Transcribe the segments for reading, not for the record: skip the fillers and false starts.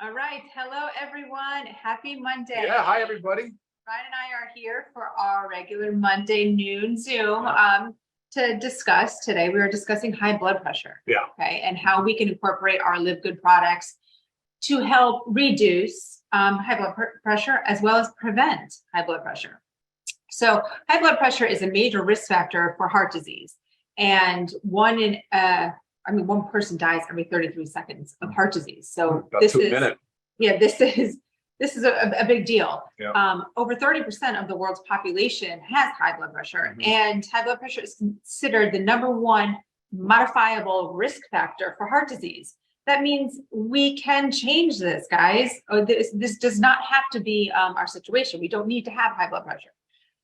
All right. Hello, everyone. Happy Monday. Yeah. Hi, everybody. Ryan and I are here for our regular Monday noon Zoom to discuss today. We are discussing high blood pressure. Yeah. Okay. And how we can incorporate our LiveGood products to help reduce high blood pressure as well as prevent high blood pressure. So high blood pressure is a major risk factor for heart disease. And one person dies every 33 seconds of heart disease. So About 2 minutes. Yeah, this is a big deal. Yeah. Over 30% of the world's population has high blood pressure, and high blood pressure is considered the #1 modifiable risk factor for heart disease. That means we can change this, guys. This does not have to be our situation. We don't need to have high blood pressure.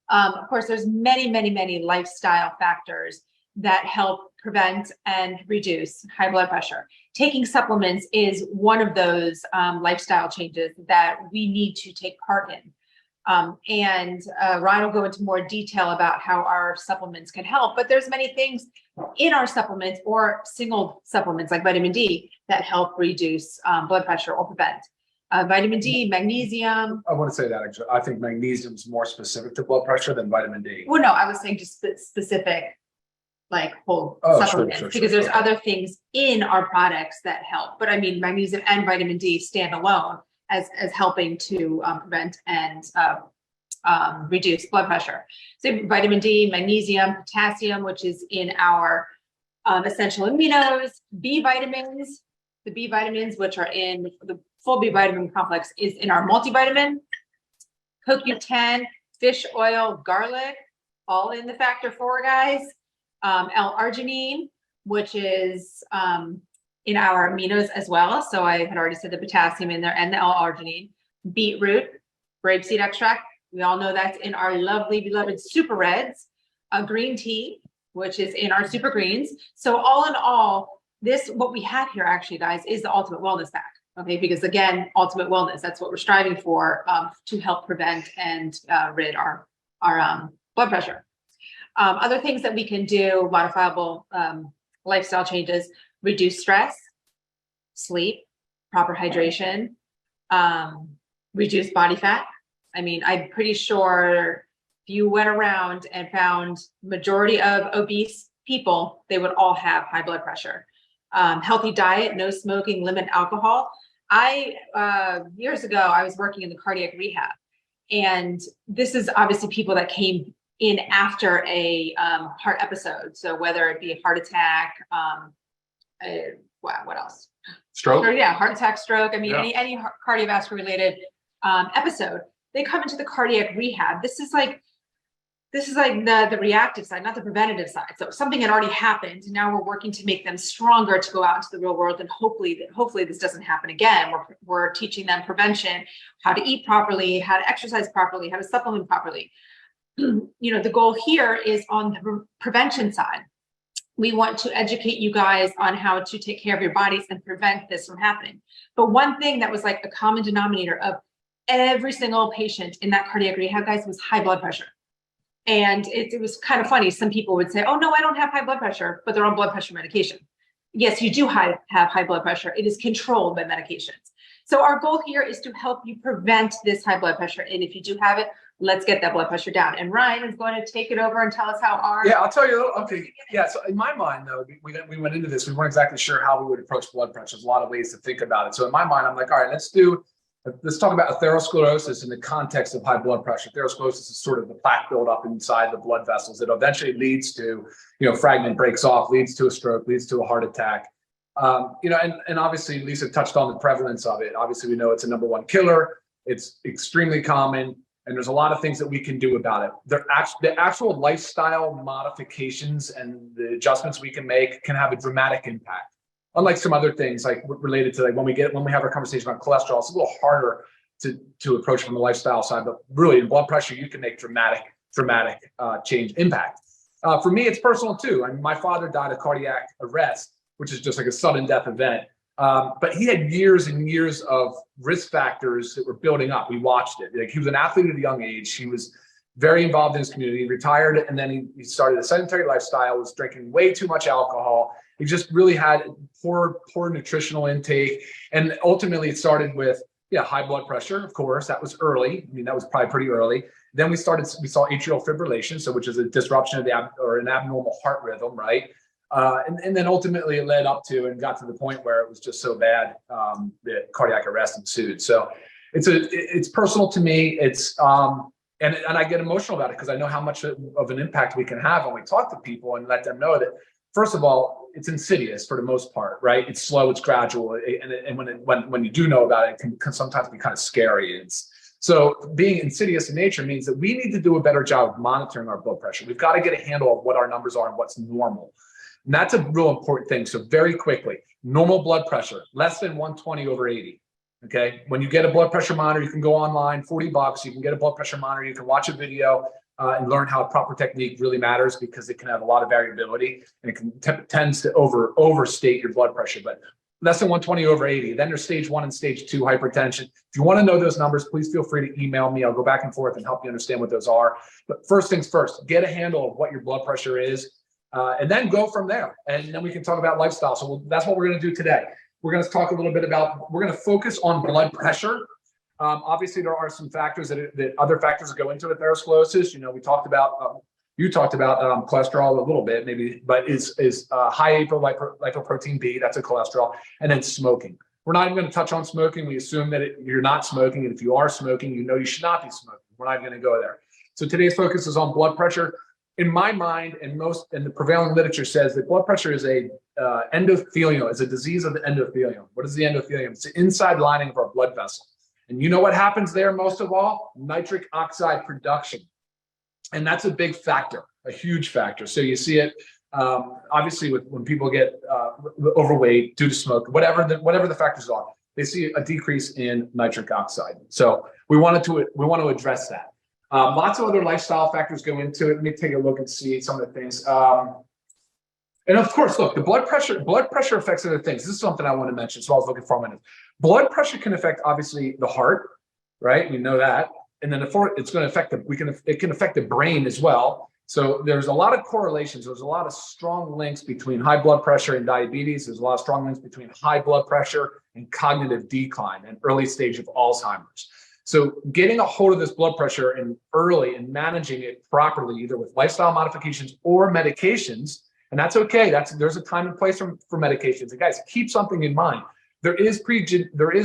Of course, there's many lifestyle factors that help prevent and reduce high blood pressure. Taking supplements is one of those lifestyle changes that we need to take part in. Ryan will go into more detail about how our supplements can help, but there's many things in our supplements or single supplements like vitamin D that help reduce blood pressure or prevent. Vitamin D, magnesium. I want to say that actually. I think magnesium is more specific to blood pressure than vitamin D. Well, no, I was saying just specific, like whole supplements, because there's other things in our products that help. But I mean, magnesium and vitamin D stand alone as helping to prevent and reduce blood pressure. So vitamin D, magnesium, potassium, which is in our essential aminos, B vitamins. The B vitamins, which are in the full B vitamin complex, is in our multivitamin. CoQ10, fish oil, garlic, all in the factor 4, guys. L-arginine, which is in our aminos as well. So I had already said the potassium in there and the L-arginine. Beetroot, grapeseed extract. We all know that's in our lovely, beloved super reds. Green tea, which is in our super greens. So all in all, what we have here actually, guys, is the ultimate wellness pack. Okay, because again, ultimate wellness, that's what we're striving for to help prevent and rid our blood pressure. Other things that we can do, modifiable lifestyle changes, reduce stress, sleep, proper hydration, reduce body fat. I mean, I'm pretty sure if you went around and found majority of obese people, they would all have high blood pressure. Healthy diet, no smoking, limit alcohol. Years ago, I was working in the cardiac rehab, and this is obviously people that came in after a heart episode. So whether it be a heart attack, what else? Stroke. Or, yeah, heart attack, stroke. I mean, any cardiovascular related episode, they come into the cardiac rehab. This is like the reactive side, not the preventative side. So something had already happened, and now we're working to make them stronger to go out into the real world, and hopefully this doesn't happen again. We're teaching them prevention, how to eat properly, how to exercise properly, how to supplement properly. You know, the goal here is on the prevention side. We want to educate you guys on how to take care of your bodies and prevent this from happening. But one thing that was like a common denominator of every single patient in that cardiac rehab, guys, was high blood pressure. And it was kind of funny. Some people would say, oh, no, I don't have high blood pressure, but they're on blood pressure medication. Yes, you do have high blood pressure. It is controlled by medications. So our goal here is to help you prevent this high blood pressure. And if you do have it, let's get that blood pressure down. And Ryan is going to take it over and tell us how our— Yeah, I'll tell you. Okay. Yeah. So in my mind, though, we went into this. We weren't exactly sure how we would approach blood pressure. There's a lot of ways to think about it. So in my mind, I'm like, all right, let's talk about atherosclerosis in the context of high blood pressure. Atherosclerosis is sort of the plaque buildup inside the blood vessels that eventually leads to, fragment breaks off, leads to a stroke, leads to a heart attack. And obviously Lisa touched on the prevalence of it. Obviously, we know it's a #1 killer. It's extremely common, and there's a lot of things that we can do about it. The actual lifestyle modifications and the adjustments we can make can have a dramatic impact. Unlike some other things like related to when we have our conversation about cholesterol, it's a little harder to approach from the lifestyle side. But really, in blood pressure, you can make dramatic change impact. For me, it's personal too. I mean, my father died of cardiac arrest, which is just like a sudden death event. But he had years and years of risk factors that were building up. We watched it. Like, he was an athlete at a young age. He was very involved in his community, retired, and then he started a sedentary lifestyle, was drinking way too much alcohol. He just really had poor nutritional intake. And ultimately it started with, high blood pressure, of course, that was early. I mean, that was probably pretty early. Then we saw atrial fibrillation, so which is a disruption of an abnormal heart rhythm, right? And then ultimately it led up to and got to the point where it was just so bad that cardiac arrest ensued. So it's personal to me. It's and I get emotional about it because I know how much of an impact we can have when we talk to people and let them know that, first of all, it's insidious for the most part, right? It's slow, it's gradual, and when you do know about it, it can sometimes be kind of scary. So being insidious in nature means that we need to do a better job of monitoring our blood pressure. We've got to get a handle of what our numbers are and what's normal. And that's a real important thing. So very quickly, normal blood pressure, less than 120/80. Okay. When you get a blood pressure monitor, you can go online, $40. You can get a blood pressure monitor. You can watch a video and learn how proper technique really matters because it can have a lot of variability and it tends to overstate your blood pressure. But less than 120/80. Then there's stage 1 and stage 2 hypertension. If you want to know those numbers, please feel free to email me. I'll go back and forth and help you understand what those are. But first things first, get a handle of what your blood pressure is, and then go from there. And then we can talk about lifestyle. So that's what we're going to do today. We're going to talk a little bit about, we're going to focus on blood pressure. Obviously, there are some factors that other factors that go into atherosclerosis. We talked about, you talked about cholesterol a little bit, maybe, but is high lipoprotein B, that's a cholesterol, and then smoking. We're not even going to touch on smoking. We assume that you're not smoking, and if you are smoking, you should not be smoking. We're not going to go there. So today's focus is on blood pressure. In my mind, and the prevailing literature says that blood pressure is a endothelial, is a disease of the endothelium. What is the endothelium? It's the inside lining of our blood vessel. And you know what happens there most of all? Nitric oxide production. And that's a big factor, a huge factor. So you see it obviously when people get overweight due to smoke, whatever the factors are, they see a decrease in nitric oxide. So we want to address that. Lots of other lifestyle factors go into it. Let me take a look and see some of the things. And of course, look, the blood pressure affects other things. This is something I want to mention. So I was looking for a minute. Blood pressure can affect obviously the heart, right? We know that. And then it's going to affect it can affect the brain as well. So there's a lot of correlations. There's a lot of strong links between high blood pressure and diabetes. There's a lot of strong links between high blood pressure and cognitive decline and early stage of Alzheimer's. So getting a hold of this blood pressure and early and managing it properly, either with lifestyle modifications or medications, and that's okay. There's a time and place for medications. And guys, keep something in mind. There is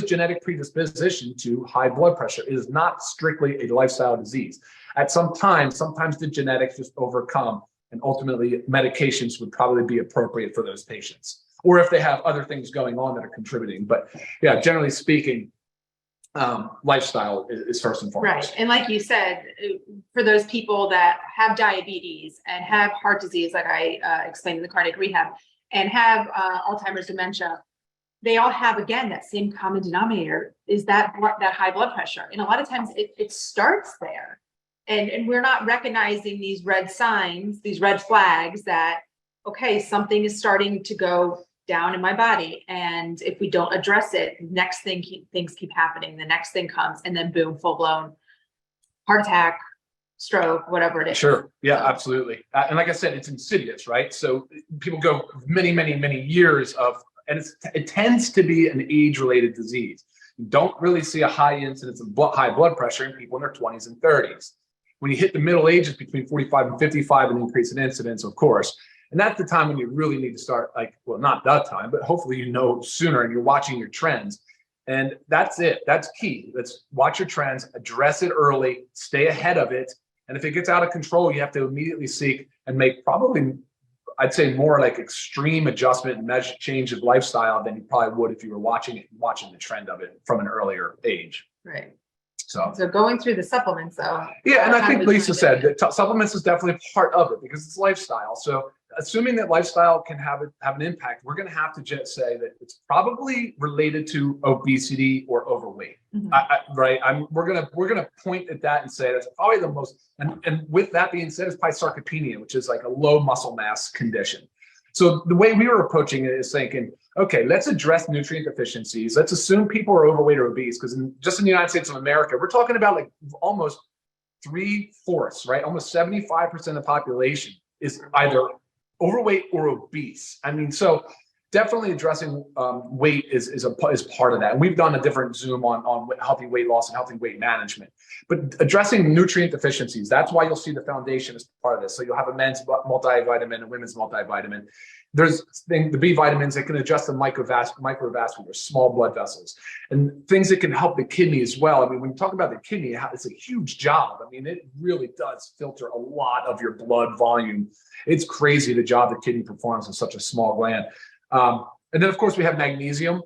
genetic predisposition to high blood pressure. It is not strictly a lifestyle disease. Sometimes the genetics just overcome, and ultimately medications would probably be appropriate for those patients, or if they have other things going on that are contributing. But yeah, generally speaking, lifestyle is first and foremost. Right. And like you said, for those people that have diabetes and have heart disease, like I explained in the cardiac rehab, and have Alzheimer's dementia, they all have, again, that same common denominator is that high blood pressure. And a lot of times it starts there. And we're not recognizing these red signs, these red flags that, okay, something is starting to go down in my body. And if we don't address it, things keep happening. The next thing comes, and then boom, full blown heart attack, stroke, whatever it is. Sure. Yeah, absolutely. And like I said, it's insidious, right? So people go many, many, many years and it tends to be an age-related disease. You don't really see a high incidence of high blood pressure in people in their 20s and 30s. When you hit the middle ages between 45 and 55, an increase in incidence, of course. And that's the time when you really need to start, not that time, but hopefully sooner and you're watching your trends. And that's it. That's key. Let's watch your trends, address it early, stay ahead of it. And if it gets out of control, you have to immediately seek and make probably, I'd say, more like extreme adjustment and change of lifestyle than you probably would if you were watching the trend of it from an earlier age. Right. So going through the supplements, though. Yeah, and I think Lisa said that supplements is definitely part of it because it's lifestyle. So assuming that lifestyle can have an impact, we're going to have to just say that it's probably related to obesity or overweight, right? We're gonna point at that and say that's probably the most. And with that being said, it's probably sarcopenia, which is like a low muscle mass condition. So the way we were approaching it is thinking, okay, let's address nutrient deficiencies. Let's assume people are overweight or obese, because just in the United States of America, we're talking about like almost 3/4, right? Almost 75% of the population is either overweight or obese. I mean, so definitely addressing weight is part of that. And we've done a different Zoom on healthy weight loss and healthy weight management. But addressing nutrient deficiencies, that's why you'll see the foundation as part of this. So you'll have a men's multivitamin and women's multivitamin. There's the B vitamins that can adjust the microvascular, small blood vessels, and things that can help the kidney as well. I mean, when you talk about the kidney, it's a huge job. I mean, it really does filter a lot of your blood volume. It's crazy the job the kidney performs in such a small gland. And then, of course, we have magnesium.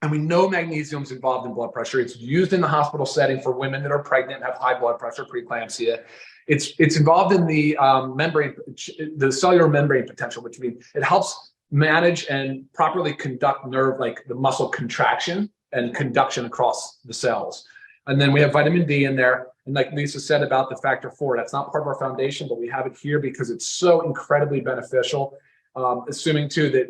And we know magnesium is involved in blood pressure. It's used in the hospital setting for women that are pregnant and have high blood pressure, preeclampsia. It's involved in the the cellular membrane potential, which means it helps manage and properly conduct nerve, like the muscle contraction and conduction across the cells. And then we have vitamin D in there. And like Lisa said about the factor 4, that's not part of our foundation, but we have it here because it's so incredibly beneficial. Assuming too that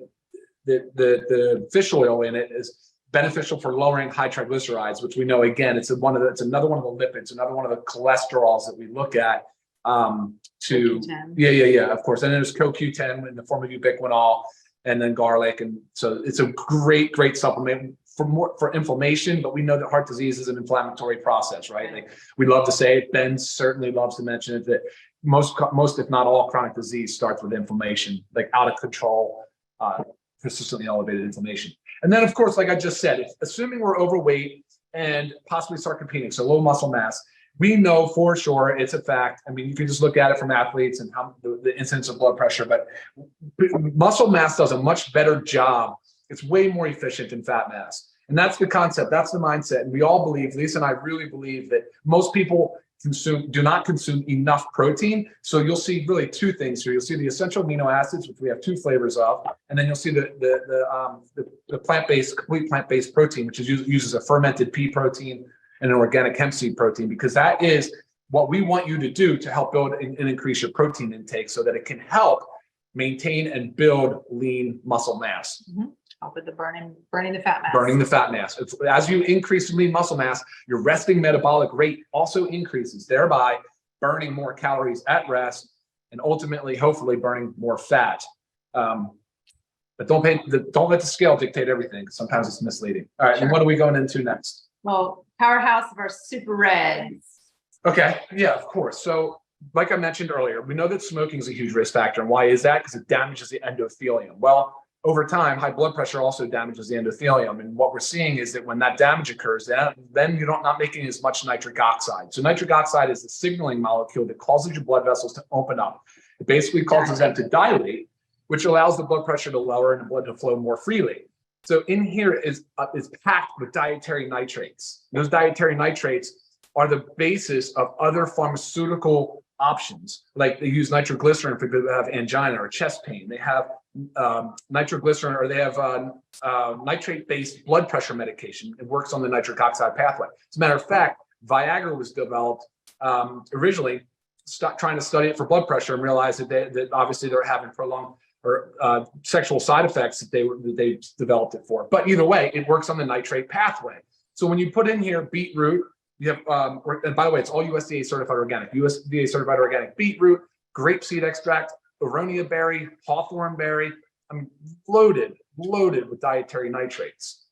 the fish oil in it is beneficial for lowering high triglycerides, which we know, again, it's another one of the lipids, another one of the cholesterols that we look at. Of course. And then there's CoQ10 in the form of ubiquinol, and then garlic, and so it's a great supplement for inflammation. But we know that heart disease is an inflammatory process, right? Like we love to say it. Ben certainly loves to mention it, that most if not all chronic disease starts with inflammation, like out of control, persistently elevated inflammation. And then, of course, like I just said, assuming we're overweight and possibly sarcopenic, so low muscle mass, we know for sure, it's a fact. I mean, you can just look at it from athletes and how the incidence of blood pressure, but muscle mass does a much better job. It's way more efficient than fat mass. And that's the concept, that's the mindset. And we all believe, Lisa and I really believe, that most people do not consume enough protein. So you'll see really two things here. You'll see the essential amino acids, which we have 2 flavors of, and then you'll see the plant-based, complete plant-based protein, which uses a fermented pea protein and an organic hemp seed protein, because that is what we want you to do to help build and increase your protein intake so that it can help maintain and build lean muscle mass. Mm-hmm. Help with the burning the fat mass. Burning the fat mass. As you increase lean muscle mass, your resting metabolic rate also increases, thereby burning more calories at rest and ultimately, hopefully, burning more fat. But don't let the scale dictate everything. Sometimes it's misleading. All right, sure. And what are we going into next? Well, powerhouse of our super reds. Okay, yeah, of course. So like I mentioned earlier, we know that smoking is a huge risk factor. And why is that? Because it damages the endothelium. Well, over time, high blood pressure also damages the endothelium. And what we're seeing is that when that damage occurs, then you're not making as much nitric oxide. So nitric oxide is the signaling molecule that causes your blood vessels to open up. It basically causes them to dilate, which allows the blood pressure to lower and the blood to flow more freely. So in here is packed with dietary nitrates. Those dietary nitrates are the basis of other pharmaceutical options. Like they use nitroglycerin for people that have angina or chest pain. They have nitroglycerin, or they have nitrate-based blood pressure medication. It works on the nitric oxide pathway. As a matter of fact, Viagra was developed originally trying to study it for blood pressure, and realized that obviously they're having prolonged or sexual side effects that they developed it for. But either way, it works on the nitrate pathway. So when you put in here beetroot, you have, and by the way, it's all USDA certified organic. USDA certified organic beetroot, grapeseed extract, aronia berry, hawthorn berry. I mean, loaded with dietary nitrates,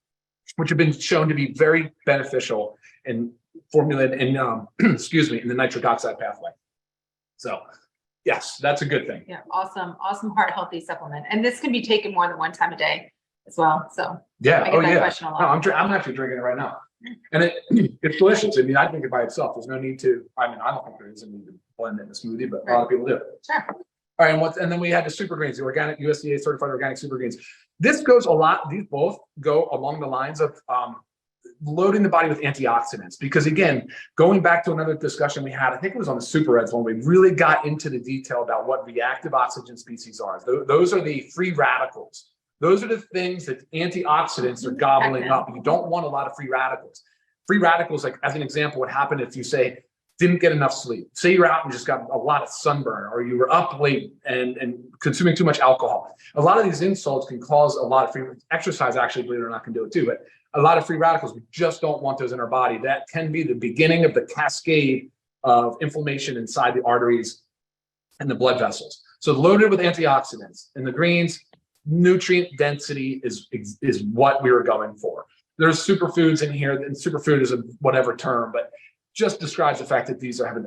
which have been shown to be very beneficial in formulated in in the nitric oxide pathway. So yes, that's a good thing. Yeah, awesome heart healthy supplement, and this can be taken more than one time a day as well. So yeah, I get that question a lot. No, I'm actually drinking it right now, and it's delicious. I mean, I drink it by itself. There's no need to. I mean, I don't think there is a need to blend it in a smoothie, but a lot of people do. Sure. All right, and then we had the super greens, the organic USDA certified organic super greens. This goes a lot. These both go along the lines of loading the body with antioxidants, because again, going back to another discussion we had, I think it was on the super reds when we really got into the detail about what reactive oxygen species are. Those are the free radicals. Those are the things that antioxidants are gobbling up. You don't want a lot of free radicals. Free radicals, like as an example, what happened if you say didn't get enough sleep. Say you're out and just got a lot of sunburn, or you were up late and consuming too much alcohol. A lot of these insults can cause a lot of free exercise. Actually, believe it or not, can do it too. But a lot of free radicals, we just don't want those in our body. That can be the beginning of the cascade of inflammation inside the arteries and the blood vessels. So loaded with antioxidants. In the greens, nutrient density is what we were going for. There's superfoods in here, and superfood is a whatever term, but just describes the fact that these are having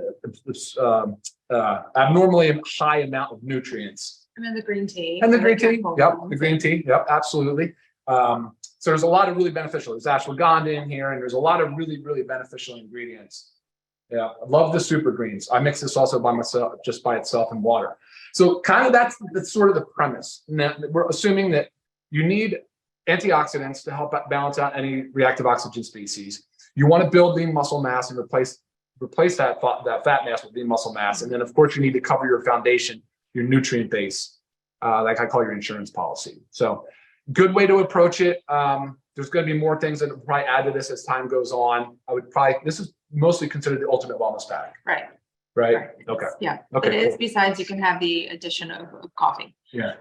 abnormally high amount of nutrients. And then the green tea. And the green tea, yep, the green tea, yep, absolutely. So there's a lot of really beneficial. There's ashwagandha in here, and there's a lot of really, really beneficial ingredients. Yeah, I love the super greens. I mix this also by myself, just by itself in water. So kind of that's sort of the premise. Now, we're assuming that you need antioxidants to help balance out any reactive oxygen species. You want to build lean muscle mass and replace that fat mass with lean muscle mass. And then of course you need to cover your foundation, your nutrient base, like I call your insurance policy. So good way to approach it. There's going to be more things that will probably add to this as time goes on. This is mostly considered the ultimate wellness pack. Right. Okay. Yeah. Okay. It is. Cool. Besides, you can have the addition of coffee. Yeah.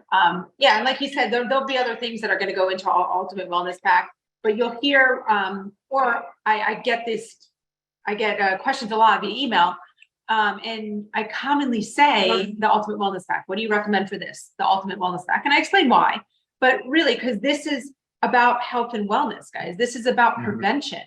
Yeah. And like you said, there'll be other things that are going to go into our ultimate wellness pack, but you'll hear, or I get questions a lot via email. And I commonly say the ultimate wellness pack. What do you recommend for this? The ultimate wellness pack. And I explain why, but really, because this is about health and wellness, guys. This is about prevention.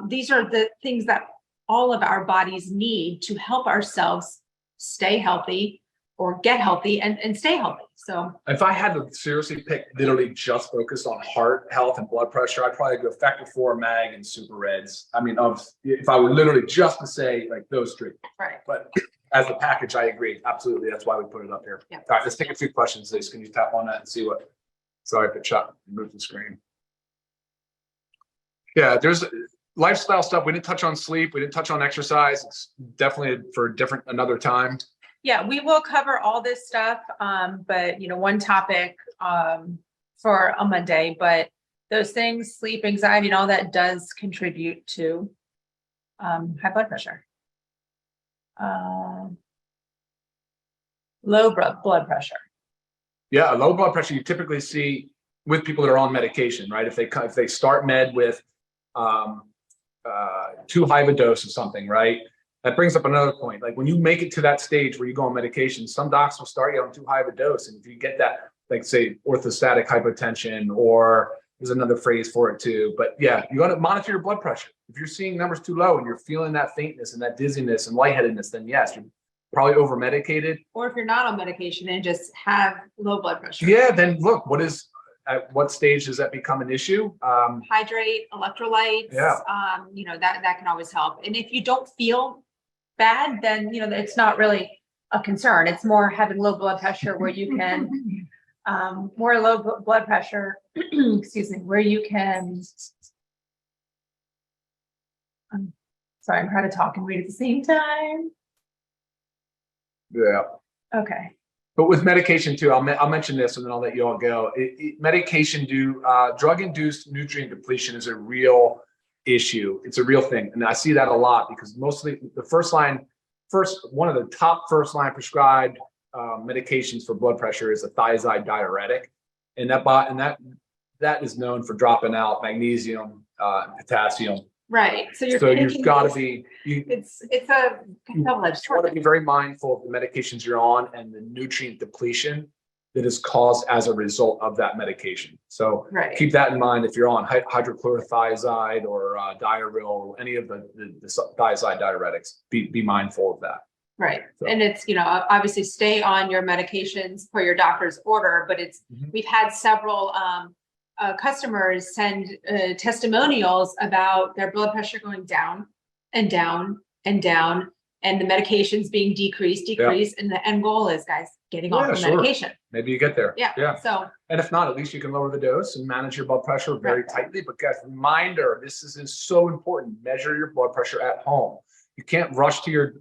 These are the things that all of our bodies need to help ourselves stay healthy or get healthy and stay healthy. So if I had to seriously pick literally just focused on heart health and blood pressure, I'd probably go Factor 4, Mag, and Super Reds. I mean, if I were literally just to say like those three. Right. But as a package, I agree. Absolutely. That's why we put it up here. Yeah. All right, let's take a few questions, Lisa. Can you tap on that and see what? Sorry if it moved the screen. Yeah, there's lifestyle stuff. We didn't touch on sleep. We didn't touch on exercise. It's definitely for another time. yeah, we will cover all this stuff. But one topic for a Monday, but those things, sleep, anxiety, and all that does contribute to high blood pressure. Low blood pressure. Yeah, low blood pressure you typically see with people that are on medication, right? If they start med with too high of a dose of something, right? That brings up another point. Like when you make it to that stage where you go on medication, some docs will start you on too high of a dose. And if you get that, like say orthostatic hypotension, or there's another phrase for it too. But yeah, you got to monitor your blood pressure. If you're seeing numbers too low and you're feeling that faintness and that dizziness and lightheadedness, then yes, you're probably over medicated. Or if you're not on medication and just have low blood pressure. Yeah, then look, at what stage does that become an issue? Hydrate, electrolytes. Yeah. That can always help. And if you don't feel bad, then it's not really a concern. It's more having low blood pressure where you can more low blood pressure, excuse me, where you can sorry, I'm trying to talk and read at the same time. Yeah. Okay. But with medication too, I'll mention this and then I'll let you all go. Drug-induced nutrient depletion is a real issue. It's a real thing. And I see that a lot because mostly one of the top first line prescribed medications for blood pressure is a thiazide diuretic. And that is known for dropping out magnesium, potassium. Right. So you've got to be. It's a double-edged sword. You want to be very mindful of the medications you're on and the nutrient depletion that is caused as a result of that medication. So keep that in mind if you're on hydrochlorothiazide or Diaril or any of the thiazide diuretics. Be mindful of that. Right. So. And it's, obviously stay on your medications per your doctor's order, but we've had several customers send testimonials about their blood pressure going down and down and down, and the medications being decreased, and the end goal is, guys, getting off the medication. Maybe you get there. Yeah. So, and if not, at least you can lower the dose and manage your blood pressure very tightly. But guys, reminder, this is so important. Measure your blood pressure at home. You can't rush to your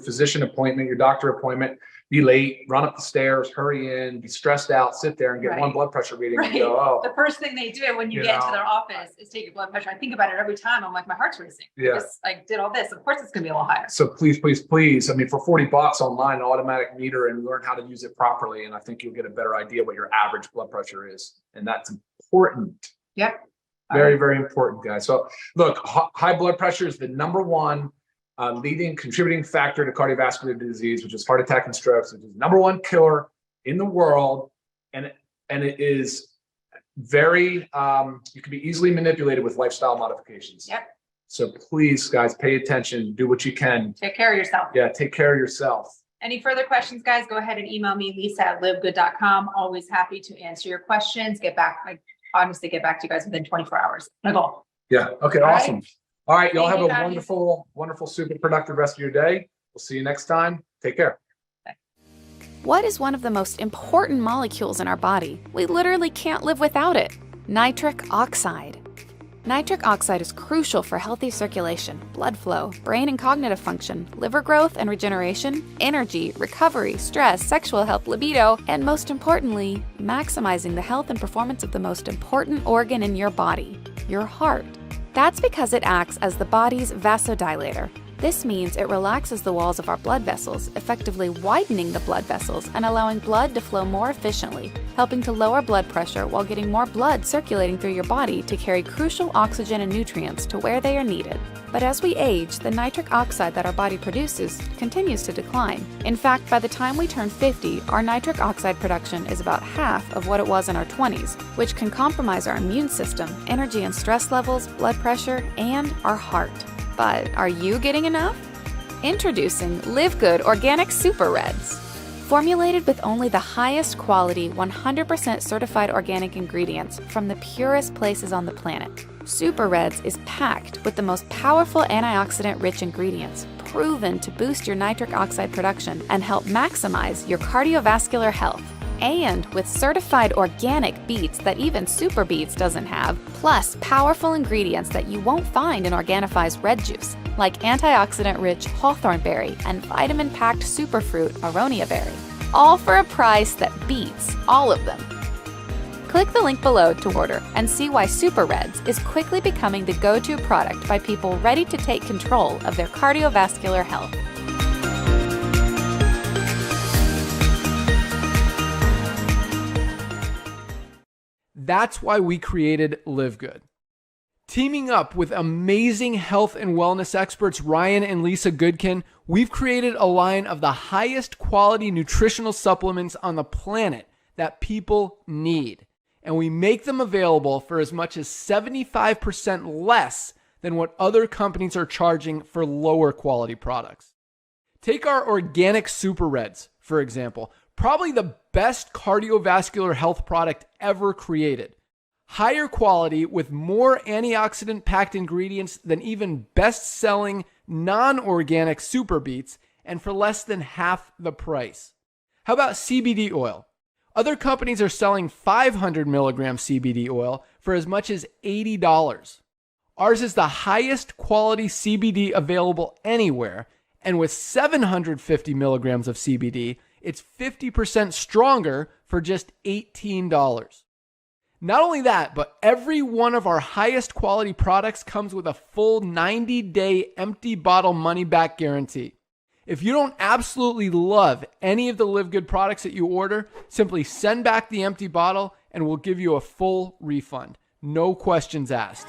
physician appointment, your doctor appointment, be late, run up the stairs, hurry in, be stressed out, sit there and get one blood pressure reading and go, oh. The first thing they do when you get into their office is take your blood pressure. I think about it every time. I'm like, my heart's racing. Yeah. I did all this. Of course it's going to be a little higher. So please, please, please. I mean, for $40 online, an automatic meter, and learn how to use it properly. And I think you'll get a better idea what your average blood pressure is. And that's important. Yeah. Very, very important, guys. So look, high blood pressure is the number one leading contributing factor to cardiovascular disease, which is heart attack and strokes, which is #1 killer in the world. And it is very, you can be easily manipulated with lifestyle modifications. Yep. So please, guys, pay attention, do what you can. Take care of yourself. Yeah, take care of yourself. Any further questions, guys, go ahead and email me, lisa@livegood.com. Always happy to answer your questions. Get back to you guys within 24 hours. My goal. Yeah. Okay. All Awesome. right. All right. Y'all Thank have you, a guys. wonderful, wonderful, super productive rest of your day. We'll see you next time. Take care. What is one of the most important molecules in our body? We literally can't live without it. Nitric oxide. Nitric oxide is crucial for healthy circulation, blood flow, brain and cognitive function, liver growth and regeneration, energy, recovery, stress, sexual health, libido, and most importantly, maximizing the health and performance of the most important organ in your body, your heart. That's because it acts as the body's vasodilator. This means it relaxes the walls of our blood vessels, effectively widening the blood vessels and allowing blood to flow more efficiently, helping to lower blood pressure while getting more blood circulating through your body to carry crucial oxygen and nutrients to where they are needed. But as we age, the nitric oxide that our body produces continues to decline. In fact, by the time we turn 50, our nitric oxide production is about half of what it was in our 20s, which can compromise our immune system, energy and stress levels, blood pressure, and our heart. But are you getting enough? Introducing LiveGood Organic Super Reds. Formulated with only the highest quality, 100% certified organic ingredients from the purest places on the planet, Super Reds is packed with the most powerful antioxidant-rich ingredients, proven to boost your nitric oxide production and help maximize your cardiovascular health. And with certified organic beets that even Super Beets doesn't have, plus powerful ingredients that you won't find in Organifi's red juice, like antioxidant-rich hawthorn berry and vitamin-packed superfruit aronia berry, all for a price that beats all of them. Click the link below to order and see why Super Reds is quickly becoming the go-to product by people ready to take control of their cardiovascular health. That's why we created LiveGood. Teaming up with amazing health and wellness experts Ryan and Lisa Goodkin, we've created a line of the highest quality nutritional supplements on the planet that people need. And we make them available for as much as 75% less than what other companies are charging for lower quality products. Take our organic Super Reds, for example. Probably the best cardiovascular health product ever created. Higher quality with more antioxidant-packed ingredients than even best-selling non-organic Super Beets, and for less than half the price. How about CBD oil? Other companies are selling 500 milligram CBD oil for as much as $80. Ours is the highest quality CBD available anywhere, and with 750 milligrams of CBD, it's 50% stronger for just $18. Not only that, but every one of our highest quality products comes with a full 90-day empty bottle money-back guarantee. If you don't absolutely love any of the LiveGood products that you order, simply send back the empty bottle and we'll give you a full refund. No questions asked.